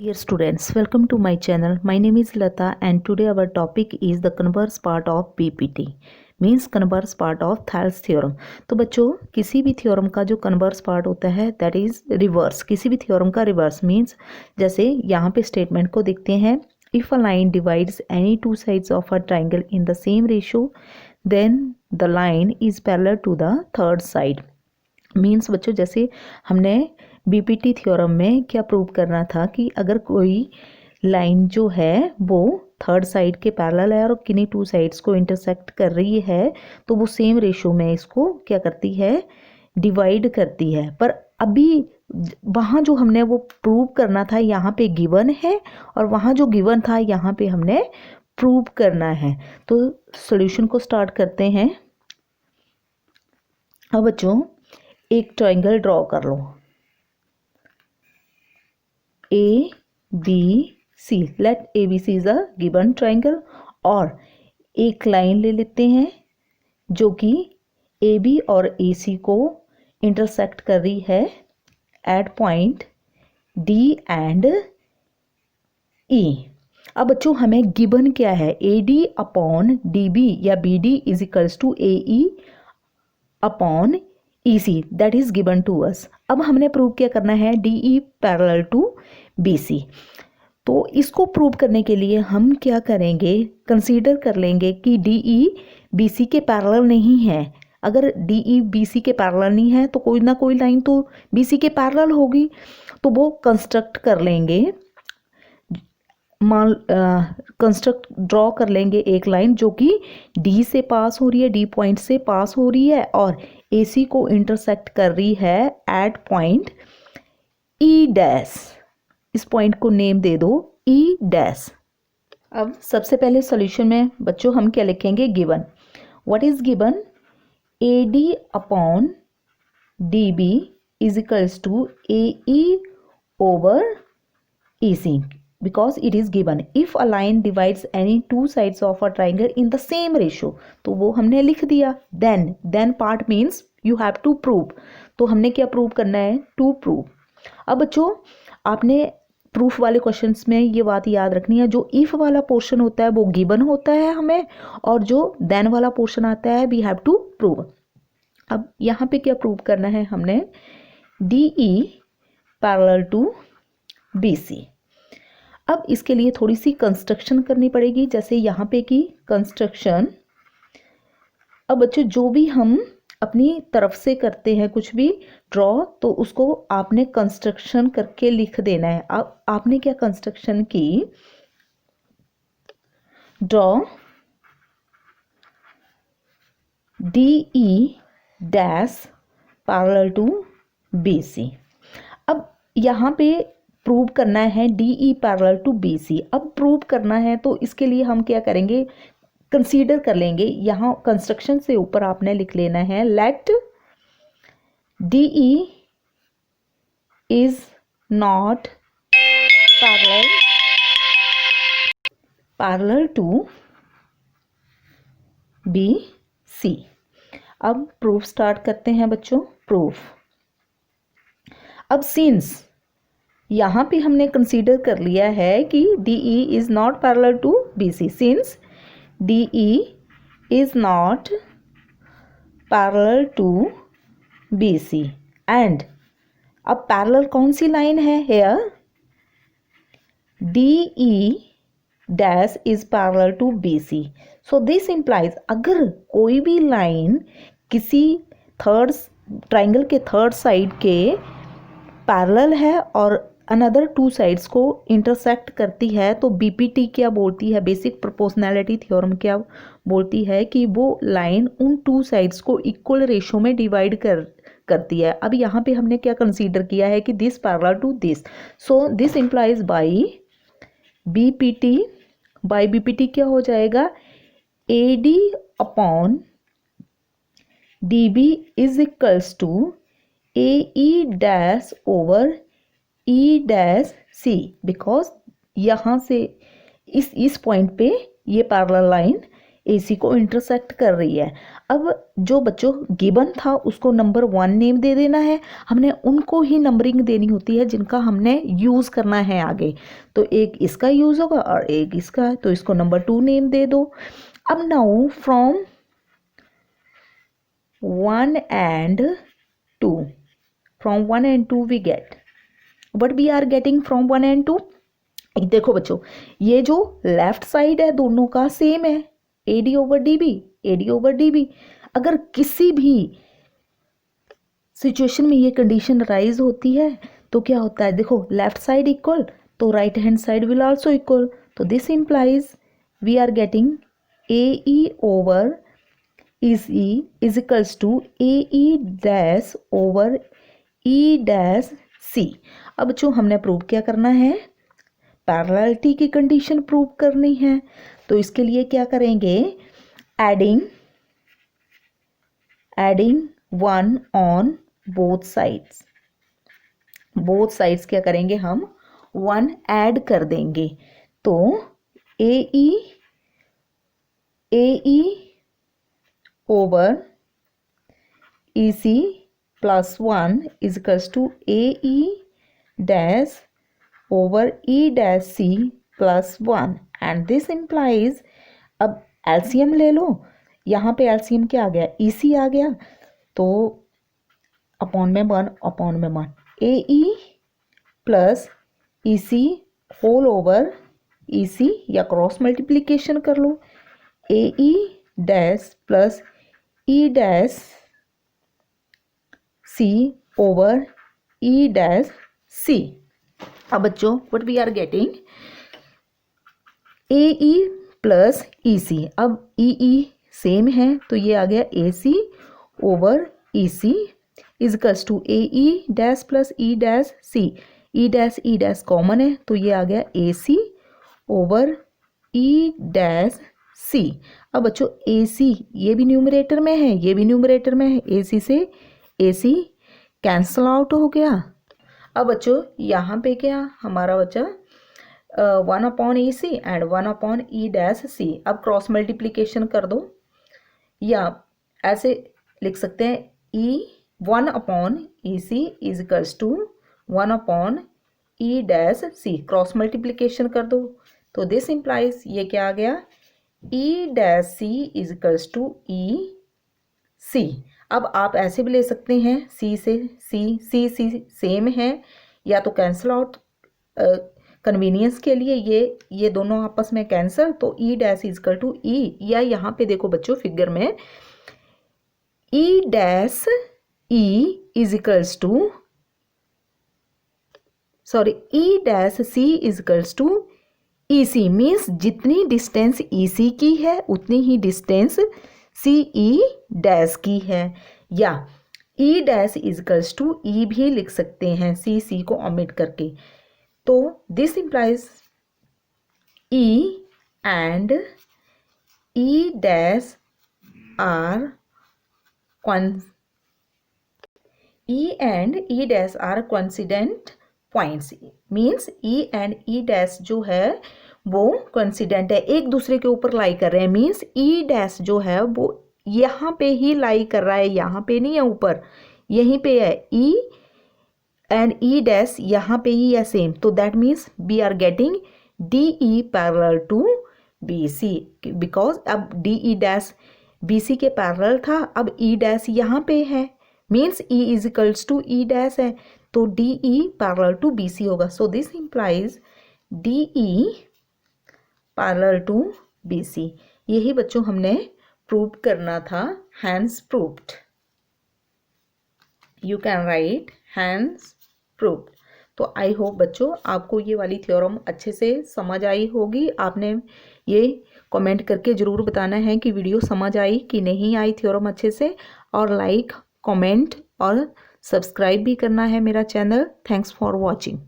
Dear students, welcome to my channel. My name is Lata and today our topic is the converse part of BPT means converse part of Thales theorem. तो बच्चों किसी भी theorem का जो converse part होता है that is reverse. किसी भी थ्योरम का रिवर्स मीन्स जैसे यहाँ पे स्टेटमेंट को देखते हैं. If a line divides any two sides of a triangle in the same ratio then the line is parallel to the third side. Means बच्चों जैसे हमने बीपीटी थ्योरम में क्या प्रूव करना था कि अगर कोई लाइन जो है वो थर्ड साइड के पैरेलल है और किन्हीं टू साइड्स को इंटरसेक्ट कर रही है तो वो सेम रेशो में इसको क्या करती है, डिवाइड करती है. पर अभी वहाँ जो हमने वो प्रूव करना था यहाँ पे गिवन है और वहाँ जो गिवन था यहाँ पे हमने प्रूव करना है. तो सॉल्यूशन को स्टार्ट करते हैं. अब बच्चों एक ट्राइंगल ड्रॉ कर लो A B C. Let A B C is a given triangle और एक लाइन ले लेते हैं जो कि ए बी और ए सी को इंटरसेक्ट कर रही है at point D and E. अब बच्चों हमें गिवन क्या है, A D upon D B या B D is equals to A E upon E C that is given to us. अब हमने प्रूव क्या करना है, D E parallel to B C. तो इसको प्रूव करने के लिए हम क्या करेंगे, कंसीडर कर लेंगे कि डी ई बी सी के पैरेलल नहीं है. अगर डी ई बी सी के पैरेलल नहीं है तो कोई ना कोई लाइन तो बी सी के पैरेलल होगी. तो वो कंस्ट्रक्ट कर लेंगे, कंस्ट्रक्ट ड्रॉ कर लेंगे एक लाइन जो कि डी से पास हो रही है, डी पॉइंट से पास हो रही है और ए सी को इंटरसेक्ट कर रही है एट पॉइंट ई डैश. इस पॉइंट को नेम दे दो ई डैश. अब सबसे पहले सॉल्यूशन में बच्चों हम क्या लिखेंगे, given. What is given, A D upon D B is equals to A E over E C because it is given. If a line divides any two sides of a triangle in the same ratio, तो वो हमने लिख दिया. then part means you have to prove. तो हमने क्या prove करना है, to prove. अब बच्चों आपने प्रूफ वाले क्वेश्चंस में ये बात याद रखनी है, जो इफ वाला पोर्शन होता है वो गिवन होता है हमें और जो देन वाला पोर्शन आता है वी हैव टू प्रूव. अब यहाँ पे क्या प्रूव करना है हमने, D E parallel to B C. अब इसके लिए थोड़ी सी कंस्ट्रक्शन करनी पड़ेगी, जैसे यहाँ पे की कंस्ट्रक्शन. अब बच्चों जो भी हम अपनी तरफ से करते हैं कुछ भी ड्रॉ तो उसको आपने कंस्ट्रक्शन करके लिख देना है. अब आपने क्या कंस्ट्रक्शन की, draw D E dash parallel to B C. अब यहाँ पे प्रूव करना है D E parallel to B C. अब प्रूव करना है तो इसके लिए हम क्या करेंगे, कंसीडर कर लेंगे. यहाँ कंस्ट्रक्शन से ऊपर आपने लिख लेना है let D E is not parallel to B C. अब प्रूफ स्टार्ट करते हैं बच्चों. प्रूफ. अब सिंस यहाँ पे हमने कंसीडर कर लिया है कि D E is not parallel to B C. Since D E is not parallel to B C and अब पैरेलल कौन सी लाइन है, here D E dash is parallel to B C. So this implies अगर कोई भी line किसी third triangle के third side के पैरेलल है और अनदर टू साइड्स को इंटरसेक्ट करती है तो बीपीटी क्या बोलती है, बेसिक प्रोपोर्शनैलिटी थ्योरम क्या बोलती है कि वो लाइन उन टू साइड्स को इक्वल रेशो में डिवाइड करती है. अब यहाँ पे हमने क्या कंसीडर किया है कि this parallel to this. So this implies by BPT. By BPT क्या हो जाएगा, A D upon D B is equals to A E dash over E dash C. Because यहाँ से इस पॉइंट पे ये पैरेलल लाइन AC को intersect कर रही है। अब जो बच्चों गिवन था उसको नंबर 1 नेम दे देना है, हमने उनको ही नंबरिंग देनी होती है जिनका हमने यूज़ करना है आगे। तो एक इसका यूज़ होगा और एक इसका, तो इसको नंबर 2 नेम दे दो। अब now from 1 and 2, from 1 and 2 we get what we are getting from 1 and 2। देखो बच्चों ये जो लेफ्ट साइड है दोनों का सेम है, AD over DB, AD over DB। अगर किसी भी सिचुएशन में ये कंडीशन राइज होती है तो क्या होता है, देखो लेफ्ट साइड इक्वल तो right hand side will also equal, तो this implies we are getting AE over EC is equals to AE dash over E dash C। अब बच्चों हमने प्रूव क्या करना है, पैरेललिटी की कंडीशन प्रूव करनी है। तो इसके लिए क्या करेंगे, adding 1 on both sides, both sides क्या करेंगे हम 1 ऐड कर देंगे। तो AE over EC plus 1 is equals to AE dash over E dash C plus 1 and this implies, अब LCM ले लो, यहाँ पे LCM क्या आ गया, EC आ गया, तो अपॉन में 1 AE plus EC whole over EC या क्रॉस मल्टीप्लीकेशन कर लो, AE dash plus E dash C over E dash C। अब बच्चों what we are getting, AE plus EC, अब EE सेम है तो ये आ गया AC over EC is equals to AE dash plus E dash C, E dash common है तो ये आ गया AC over E dash C। अब बच्चों AC ये भी न्यूमरेटर में है, ये भी न्यूमरेटर में है, AC से AC कैंसल आउट हो गया। अब बच्चों यहाँ पे क्या हमारा बच्चा 1 upon EC and 1 upon E dash C। अब क्रॉस मल्टीप्लीकेशन कर दो या ऐसे लिख सकते हैं, 1 upon EC is equals to 1 upon E dash C, cross multiplication कर दो तो दिस इम्प्लाइज ये क्या आ गया, E dash C is equals to E C। अब आप ऐसे भी ले सकते हैं, C से C सेम है या तो कैंसिल आउट, कन्वीनियंस के लिए ये दोनों आपस में कैंसिल, तो E dash is equal to E, या यहाँ पे देखो बच्चों फिगर में E dash E is equals to E dash C is equals to EC, means जितनी डिस्टेंस EC की है उतनी ही डिस्टेंस CE डैश की है, या E dash is equals to E भी लिख सकते हैं C को ओमिट करके। तो this implies E and E dash are coincident points, means E and E dash जो है वो कोइंसिडेंट है, एक दूसरे के ऊपर लाई कर रहे हैं, मीन्स E डैश जो है वो यहाँ पे ही लाई कर रहा है, यहाँ पे नहीं है ऊपर, यहीं पे है। E एंड E डैश यहाँ पे ही है सेम, तो that means we are getting DE parallel to BC, because अब DE डैश BC के पैरेलल था, अब E डैश यहाँ पे है, means E is equals to E dash है, तो DE पैरेलल टू BC होगा। So this implies DE parallel to BC। यही बच्चों हमने प्रूव करना था, hence proved, you can write hence proved. तो आई होप बच्चों आपको ये वाली थ्योरम अच्छे से समझ आई होगी। आपने ये कमेंट करके ज़रूर बताना है कि वीडियो समझ आई कि नहीं आई थ्योरम अच्छे से, और लाइक कमेंट और सब्सक्राइब भी करना है मेरा चैनल। Thanks for watching.